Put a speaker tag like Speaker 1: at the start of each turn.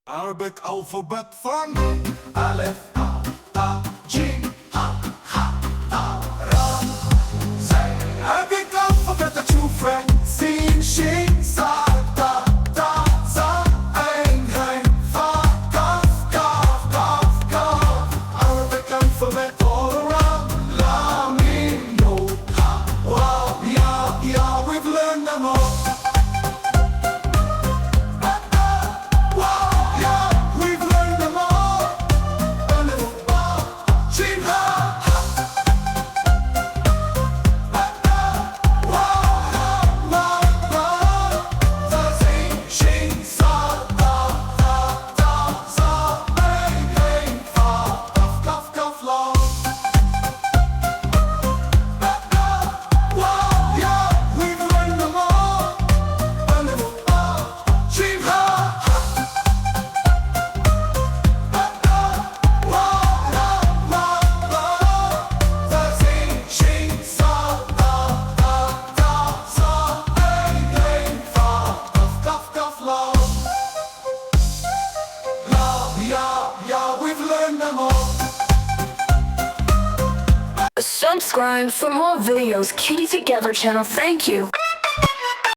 Speaker 1: Arabic alphabet fun. Alif Baa Taa Jeem Ra Zayn. Arabic alphabet أشوفه سين شين صاد ضاد صاد عين غين فاء كاف كاف كاف كاف. Arabic alphabet all around. Laam Meem Noor Khaa Waaw Ya. We've learned them all.
Speaker 2: Subscribe for more videos. Kitty Together channel. Thank you.